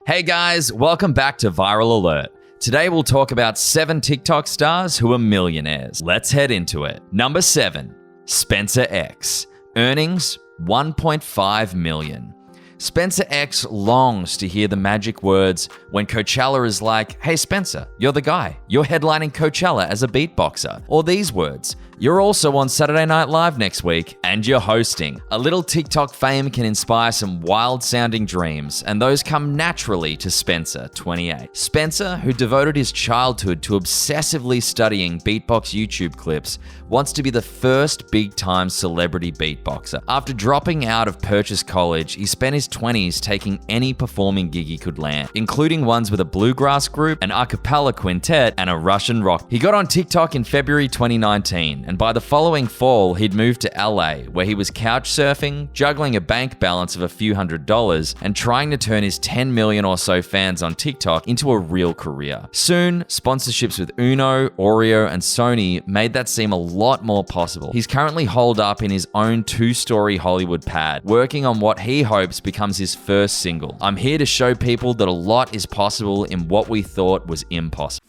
Hey guys, welcome back to Viral Alert. Today we'll talk about 7 TikTok stars who are millionaires. Let's head into it. Number 7, Spencer X. Earnings, $1.5 million. Spencer X longs to hear the magic words when Coachella is like, "Hey Spencer, you're the guy. You're headlining Coachella as a beatboxer." Or these words, "You're also on Saturday Night Live next week, and you're hosting." A little TikTok fame can inspire some wild-sounding dreams, and those come naturally to Spencer, 28. Spencer, who devoted his childhood to obsessively studying beatbox YouTube clips, wants to be the first big-time celebrity beatboxer. After dropping out of Purchase College, he spent his 20s taking any performing gig he could land, including ones with a bluegrass group, an a cappella quintet, and a Russian rock. He got on TikTok in February 2019, and by the following fall, he'd moved to LA, where he was couch surfing, juggling a bank balance of a few $100s, and trying to turn his 10 million or so fans on TikTok into a real career. Soon, sponsorships with Uno, Oreo, and Sony made that seem a lot more possible. He's currently holed up in his own 2-story Hollywood pad, working on what he hopes becomes his first single. I'm here to show people that a lot is possible in what we thought was impossible.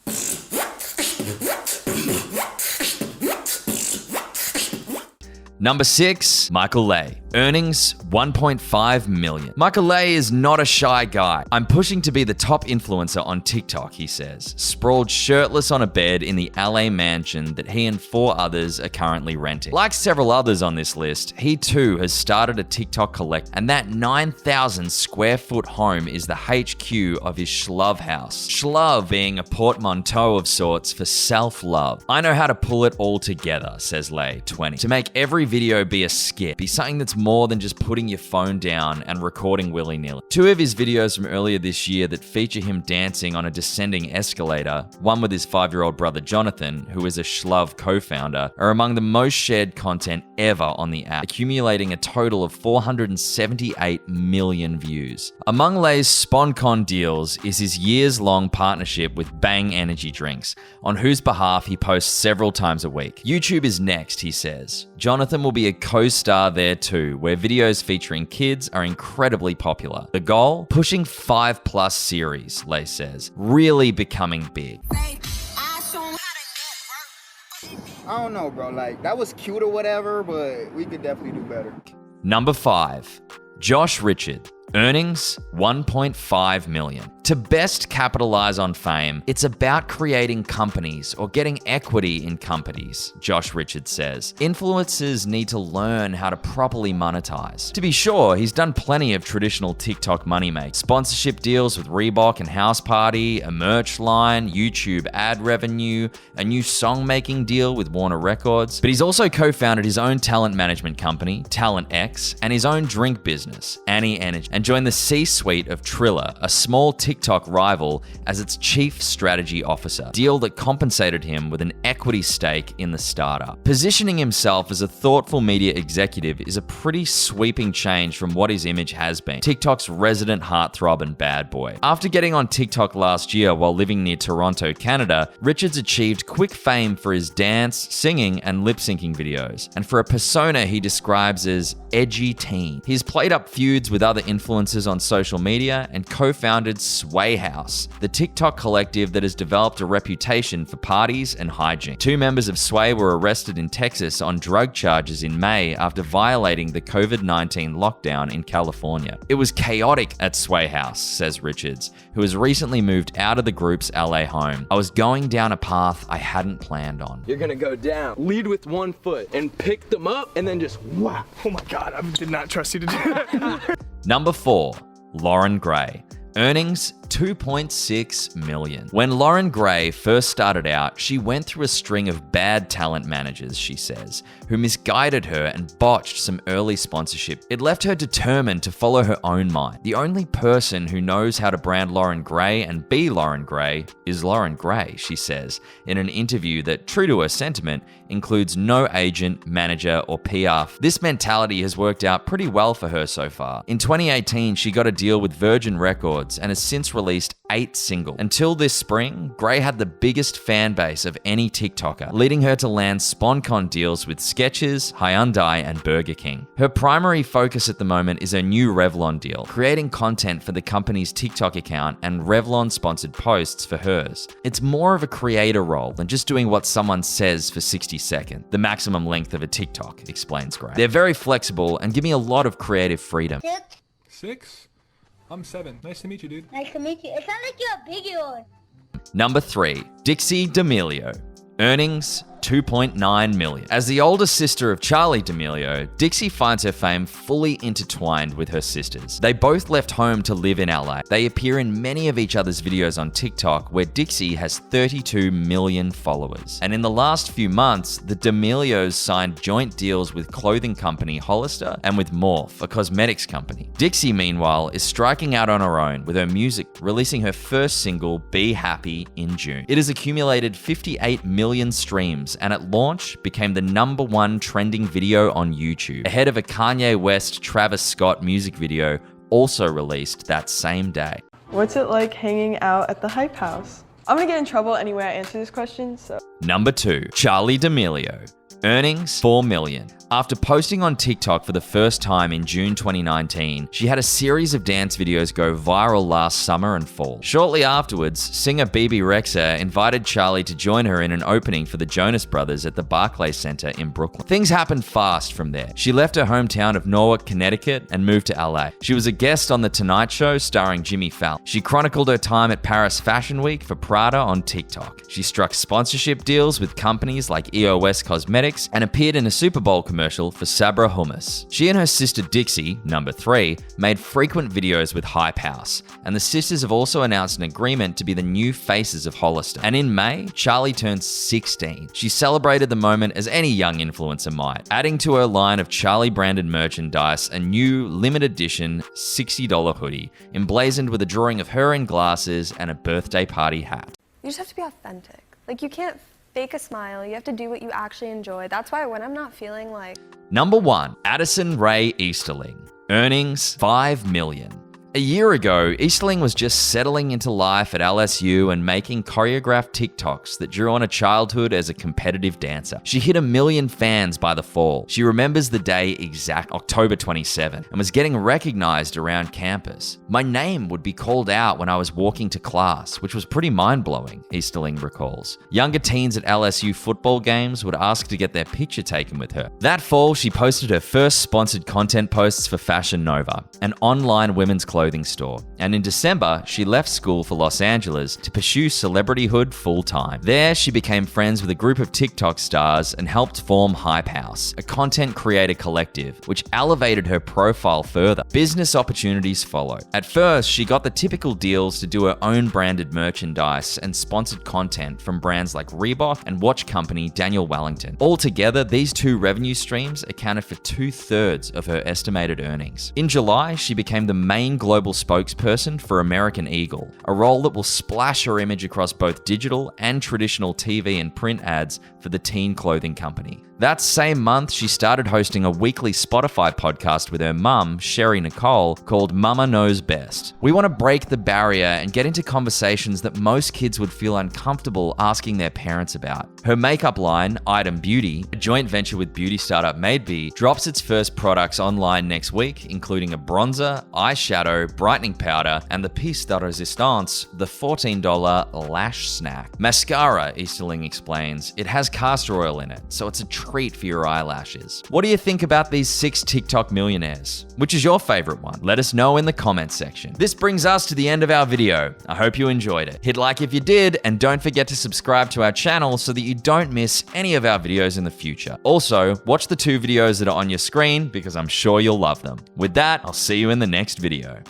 Number 6, Michael Lay. Earnings, $1.5 million. Michael Lay is not a shy guy. "I'm pushing to be the top influencer on TikTok," he says, sprawled shirtless on a bed in the LA mansion that he and 4 others are currently renting. Like several others on this list, he too has started a TikTok collect, and that 9,000 square foot home is the HQ of his Shlove house. Shlove being a portmanteau of sorts for self-love. "I know how to pull it all together," says Lay, 20, "to make every video be a skit, be something that's more than just putting your phone down and recording willy-nilly." 2 of his videos from earlier this year that feature him dancing on a descending escalator, one with his 5-year-old brother Jonathan, who is a Shlove co-founder, are among the most shared content ever on the app, accumulating a total of 478 million views. Among Lay's SponCon deals is his years-long partnership with Bang Energy Drinks, on whose behalf he posts several times a week. YouTube is next, he says. Jonathan will be a co-star there too, where videos featuring kids are incredibly popular. The goal? Pushing 5+ series, Lay says. Really becoming big. I don't know, bro. Like, that was cute or whatever, but we could definitely do better. Number 5, Josh Richard. Earnings, $1.5 million. To best capitalize on fame, it's about creating companies or getting equity in companies, Josh Richard says. Influencers need to learn how to properly monetize. To be sure, he's done plenty of traditional TikTok money make. Sponsorship deals with Reebok and House Party, a merch line, YouTube ad revenue, a new song-making deal with Warner Records. But he's also co-founded his own talent management company, Talent X, and his own drink business, Annie Energy, and joined the C-suite of Triller, a small TikTok rival, as its chief strategy officer, deal that compensated him with an equity stake in the startup. Positioning himself as a thoughtful media executive is a pretty sweeping change from what his image has been, TikTok's resident heartthrob and bad boy. After getting on TikTok last year while living near Toronto, Canada, Richards achieved quick fame for his dance, singing, and lip-syncing videos, and for a persona he describes as edgy teen. He's played up feuds with other influencers on social media and co-founded Sway House, the TikTok collective that has developed a reputation for parties and hijinks. 2 members of Sway were arrested in Texas on drug charges in May after violating the COVID-19 lockdown in California. "It was chaotic at Sway House," says Richards, who has recently moved out of the group's LA home. "I was going down a path I hadn't planned on." You're gonna go down, lead with 1 foot, and pick them up, and then just wow. Oh my God, I did not trust you to do that. Number 4, Lauren Gray. Earnings, $2.6 million. When Lauren Gray first started out, she went through a string of bad talent managers, she says, who misguided her and botched some early sponsorship. It left her determined to follow her own mind. The only person who knows how to brand Lauren Gray and be Lauren Gray is Lauren Gray, she says, in an interview that, true to her sentiment, includes no agent, manager, or PR. This mentality has worked out pretty well for her so far. In 2018, she got a deal with Virgin Records and has since released 8 singles. Until this spring, Gray had the biggest fan base of any TikToker, leading her to land SponCon deals with Skechers, Hyundai, and Burger King. Her primary focus at the moment is her new Revlon deal, creating content for the company's TikTok account and Revlon-sponsored posts for hers. It's more of a creator role than just doing what someone says for 60 seconds, the maximum length of a TikTok, explains Gray. They're very flexible and give me a lot of creative freedom. 6? I'm 7. Nice to meet you, dude. Nice to meet you. It sounds like you're a big one. Number 3, Dixie D'Amelio. Earnings, $2.9 million. As the older sister of Charli D'Amelio, Dixie finds her fame fully intertwined with her sisters. They both left home to live in LA. They appear in many of each other's videos on TikTok, where Dixie has 32 million followers. And in the last few months, the D'Amelios signed joint deals with clothing company Hollister and with Morphe, a cosmetics company. Dixie, meanwhile, is striking out on her own with her music, releasing her first single, Be Happy, in June. It has accumulated 58 million streams and at launch became the #1 trending video on YouTube, ahead of a Kanye West Travis Scott music video also released that same day. What's it like hanging out at the Hype House? I'm gonna get in trouble anyway I answer this question, so. Number 2, Charli D'Amelio. Earnings, $4 million. After posting on TikTok for the first time in June 2019, she had a series of dance videos go viral last summer and fall. Shortly afterwards, singer Bebe Rexha invited Charli to join her in an opening for the Jonas Brothers at the Barclays Center in Brooklyn. Things happened fast from there. She left her hometown of Norwalk, Connecticut and moved to LA. She was a guest on The Tonight Show starring Jimmy Fallon. She chronicled her time at Paris Fashion Week for Prada on TikTok. She struck sponsorship deals with companies like EOS Cosmetics and appeared in a Super Bowl commercial for Sabra Hummus. She and her sister Dixie, number 3, made frequent videos with Hype House, and the sisters have also announced an agreement to be the new faces of Hollister. And in May, Charli turned 16. She celebrated the moment as any young influencer might, adding to her line of Charli-branded merchandise a new limited edition $60 hoodie, emblazoned with a drawing of her in glasses and a birthday party hat. You just have to be authentic. Like, you can't fake a smile. You have to do what you actually enjoy. That's why when I'm not feeling like... Number 1, Addison Rae Easterling. Earnings, $5 million. A year ago, Easterling was just settling into life at LSU and making choreographed TikToks that drew on a childhood as a competitive dancer. She hit 1 million fans by the fall. She remembers the day exact, October 27, and was getting recognized around campus. My name would be called out when I was walking to class, which was pretty mind-blowing, Easterling recalls. Younger teens at LSU football games would ask to get their picture taken with her. That fall, she posted her first sponsored content posts for Fashion Nova, an online women's clothing store. And in December, she left school for Los Angeles to pursue celebrityhood full-time. There, she became friends with a group of TikTok stars and helped form Hype House, a content creator collective, which elevated her profile further. Business opportunities followed. At first, she got the typical deals to do her own branded merchandise and sponsored content from brands like Reebok and watch company Daniel Wellington. Altogether, these 2 revenue streams accounted for 2/3 of her estimated earnings. In July, she became the main global spokesperson for American Eagle, a role that will splash her image across both digital and traditional TV and print ads for the teen clothing company. That same month, she started hosting a weekly Spotify podcast with her mum, Sherry Nicole, called Mama Knows Best. We want to break the barrier and get into conversations that most kids would feel uncomfortable asking their parents about. Her makeup line, Item Beauty, a joint venture with beauty startup Madeby, drops its first products online next week, including a bronzer, eyeshadow, brightening powder, and the piece de resistance, the $14 lash snack. Mascara, Easterling explains, it has castor oil in it, so it's a treat for your eyelashes. What do you think about these 6 TikTok millionaires? Which is your favorite one? Let us know in the comments section. This brings us to the end of our video. I hope you enjoyed it. Hit like if you did, and don't forget to subscribe to our channel so that you don't miss any of our videos in the future. Also, watch the 2 videos that are on your screen because I'm sure you'll love them. With that, I'll see you in the next video.